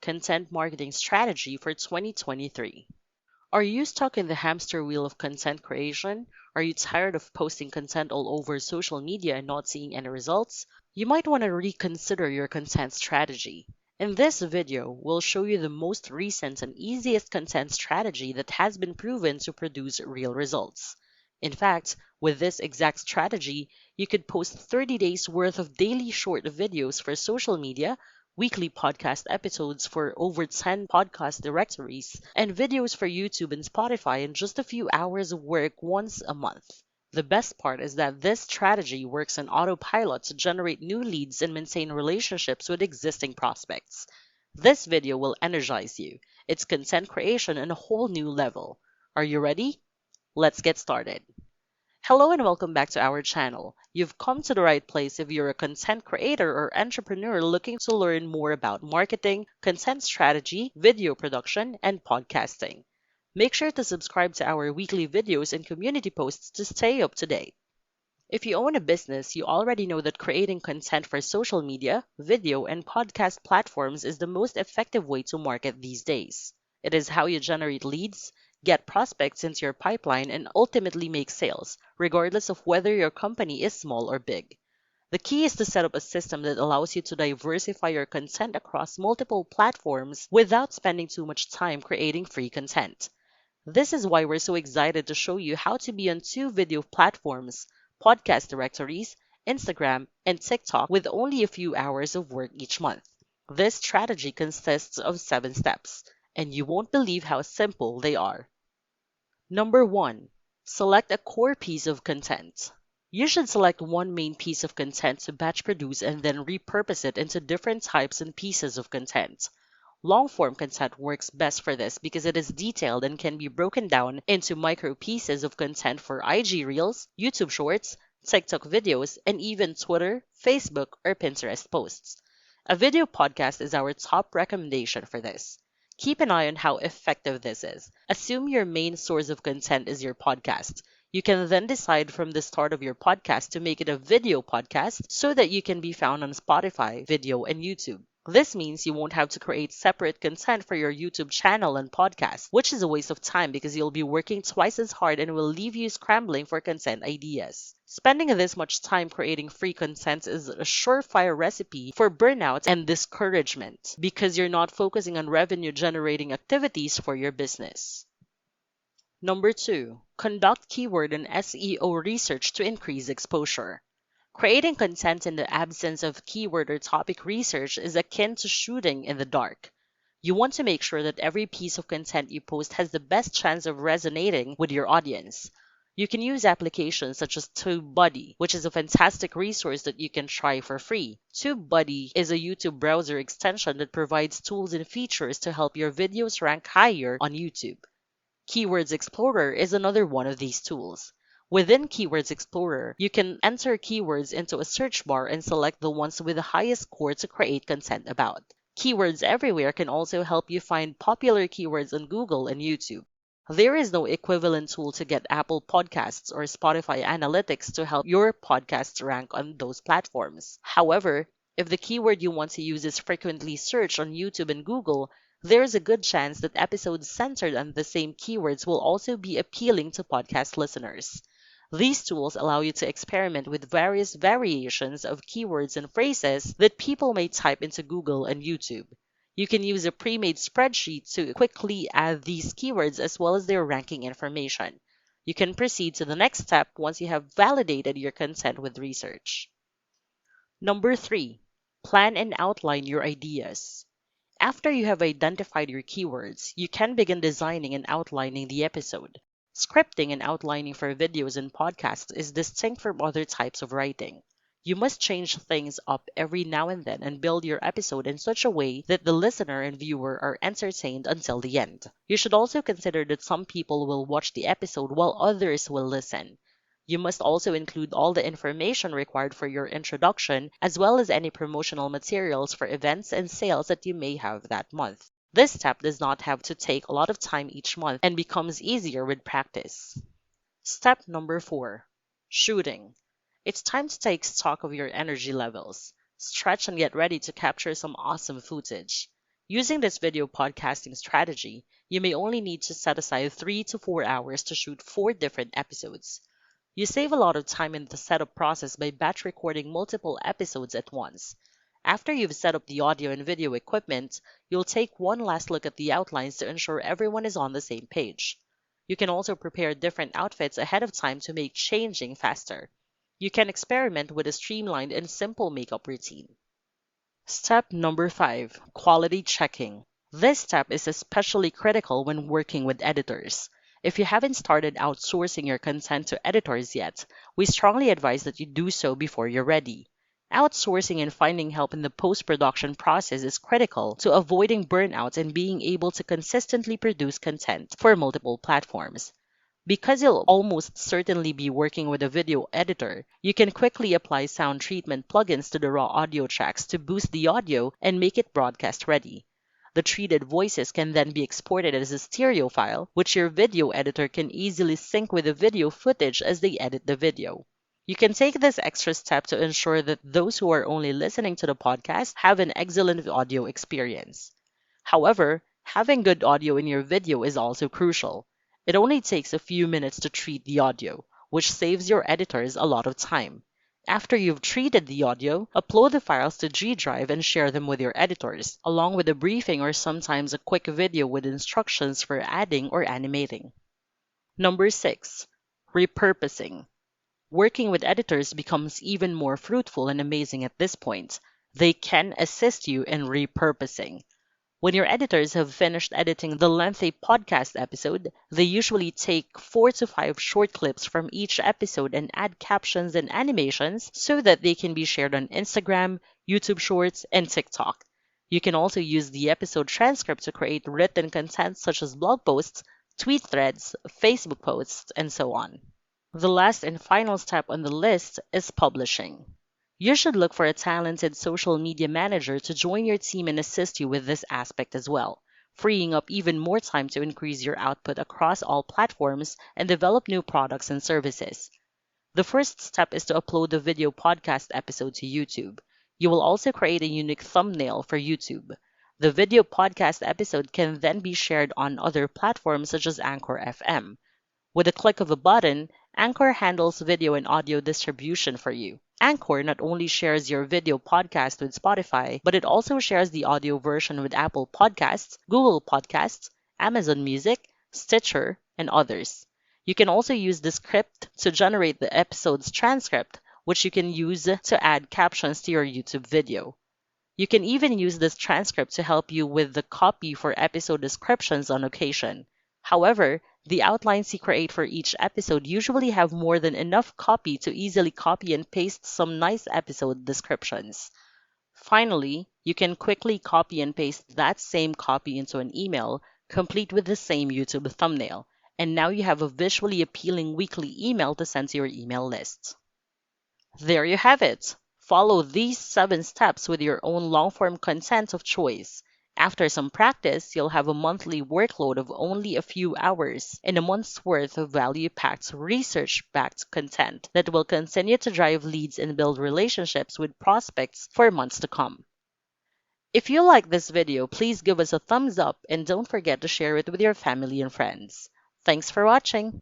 content marketing strategy for 2023. Are you stuck in the hamster wheel of content creation? Are you tired of posting content all over social media and not seeing any results? You might want to reconsider your content strategy. In this video, we'll show you the most recent and easiest content strategy that has been proven to produce real results. In fact, with this exact strategy, you could post 30 days worth of daily short videos for social media, weekly podcast episodes for over 10 podcast directories, and videos for YouTube and Spotify in just a few hours of work once a month. The best part is that this strategy works on autopilot to generate new leads and maintain relationships with existing prospects. This video will energize you. It's content creation on a whole new level. Are you ready? Let's get started. Hello and welcome back to our channel. You've come to the right place if you're a content creator or entrepreneur looking to learn more about marketing, content strategy, video production, and podcasting. Make sure to subscribe to our weekly videos and community posts to stay up to date. If you own a business, you already know that creating content for social media, video, and podcast platforms is the most effective way to market these days. It is how you generate leads, get prospects into your pipeline, and ultimately make sales, regardless of whether your company is small or big. The key is to set up a system that allows you to diversify your content across multiple platforms without spending too much time creating free content. This is why we're so excited to show you how to be on 2 video platforms, podcast directories, Instagram, and TikTok with only a few hours of work each month. This strategy consists of 7 steps, and you won't believe how simple they are. Number 1. Select a core piece of content. You should select one main piece of content to batch produce and then repurpose it into different types and pieces of content. Long-form content works best for this because it is detailed and can be broken down into micro pieces of content for IG Reels, YouTube Shorts, TikTok videos, and even Twitter, Facebook, or Pinterest posts. A video podcast is our top recommendation for this. Keep an eye on how effective this is. Assume your main source of content is your podcast. You can then decide from the start of your podcast to make it a video podcast so that you can be found on Spotify, video, and YouTube. This means you won't have to create separate content for your YouTube channel and podcast, which is a waste of time because you'll be working twice as hard and will leave you scrambling for content ideas. Spending this much time creating free content is a surefire recipe for burnout and discouragement because you're not focusing on revenue-generating activities for your business. Number 2. Conduct keyword and SEO research to increase exposure. Creating content in the absence of keyword or topic research is akin to shooting in the dark. You want to make sure that every piece of content you post has the best chance of resonating with your audience. You can use applications such as TubeBuddy, which is a fantastic resource that you can try for free. TubeBuddy is a YouTube browser extension that provides tools and features to help your videos rank higher on YouTube. Keywords Explorer is another one of these tools. Within Keywords Explorer, you can enter keywords into a search bar and select the ones with the highest score to create content about. Keywords Everywhere can also help you find popular keywords on Google and YouTube. There is no equivalent tool to get Apple Podcasts or Spotify Analytics to help your podcast rank on those platforms. However, if the keyword you want to use is frequently searched on YouTube and Google, there is a good chance that episodes centered on the same keywords will also be appealing to podcast listeners. These tools allow you to experiment with various variations of keywords and phrases that people may type into Google and YouTube. You can use a pre-made spreadsheet to quickly add these keywords as well as their ranking information. You can proceed to the next step once you have validated your content with research. Number 3. Plan and outline your ideas. After you have identified your keywords, you can begin designing and outlining the episode. Scripting and outlining for videos and podcasts is distinct from other types of writing. You must change things up every now and then and build your episode in such a way that the listener and viewer are entertained until the end. You should also consider that some people will watch the episode while others will listen. You must also include all the information required for your introduction as well as any promotional materials for events and sales that you may have that month. This step does not have to take a lot of time each month and becomes easier with practice. Step number 4. Shooting. It's time to take stock of your energy levels. Stretch and get ready to capture some awesome footage. Using this video podcasting strategy, you may only need to set aside 3 to 4 hours to shoot 4 different episodes. You save a lot of time in the setup process by batch recording multiple episodes at once. After you've set up the audio and video equipment, you'll take one last look at the outlines to ensure everyone is on the same page. You can also prepare different outfits ahead of time to make changing faster. You can experiment with a streamlined and simple makeup routine. Step number 5, quality checking. This step is especially critical when working with editors. If you haven't started outsourcing your content to editors yet, we strongly advise that you do so before you're ready. Outsourcing and finding help in the post-production process is critical to avoiding burnout and being able to consistently produce content for multiple platforms. Because you'll almost certainly be working with a video editor, you can quickly apply sound treatment plugins to the raw audio tracks to boost the audio and make it broadcast ready. The treated voices can then be exported as a stereo file, which your video editor can easily sync with the video footage as they edit the video. You can take this extra step to ensure that those who are only listening to the podcast have an excellent audio experience. However, having good audio in your video is also crucial. It only takes a few minutes to treat the audio, which saves your editors a lot of time. After you've treated the audio, upload the files to G Drive and share them with your editors, along with a briefing or sometimes a quick video with instructions for adding or animating. Number 6, repurposing. Working with editors becomes even more fruitful and amazing at this point. They can assist you in repurposing. When your editors have finished editing the lengthy podcast episode, they usually take 4 to 5 short clips from each episode and add captions and animations so that they can be shared on Instagram, YouTube Shorts, and TikTok. You can also use the episode transcript to create written content such as blog posts, tweet threads, Facebook posts, and so on. The last and final step on the list is publishing. You should look for a talented social media manager to join your team and assist you with this aspect as well, freeing up even more time to increase your output across all platforms and develop new products and services. The first step is to upload the video podcast episode to YouTube. You will also create a unique thumbnail for YouTube. The video podcast episode can then be shared on other platforms such as Anchor FM. With a click of a button, Anchor handles video and audio distribution for you. Anchor not only shares your video podcast with Spotify, but it also shares the audio version with Apple Podcasts, Google Podcasts, Amazon Music, Stitcher, and others. You can also use the script to generate the episode's transcript, which you can use to add captions to your YouTube video. You can even use this transcript to help you with the copy for episode descriptions on occasion. However, the outlines you create for each episode usually have more than enough copy to easily copy and paste some nice episode descriptions. Finally, you can quickly copy and paste that same copy into an email, complete with the same YouTube thumbnail. And now you have a visually appealing weekly email to send to your email list. There you have it. Follow these 7 steps with your own long-form content of choice. After some practice, you'll have a monthly workload of only a few hours and a month's worth of value-packed, research-backed content that will continue to drive leads and build relationships with prospects for months to come. If you like this video, please give us a thumbs up and don't forget to share it with your family and friends. Thanks for watching!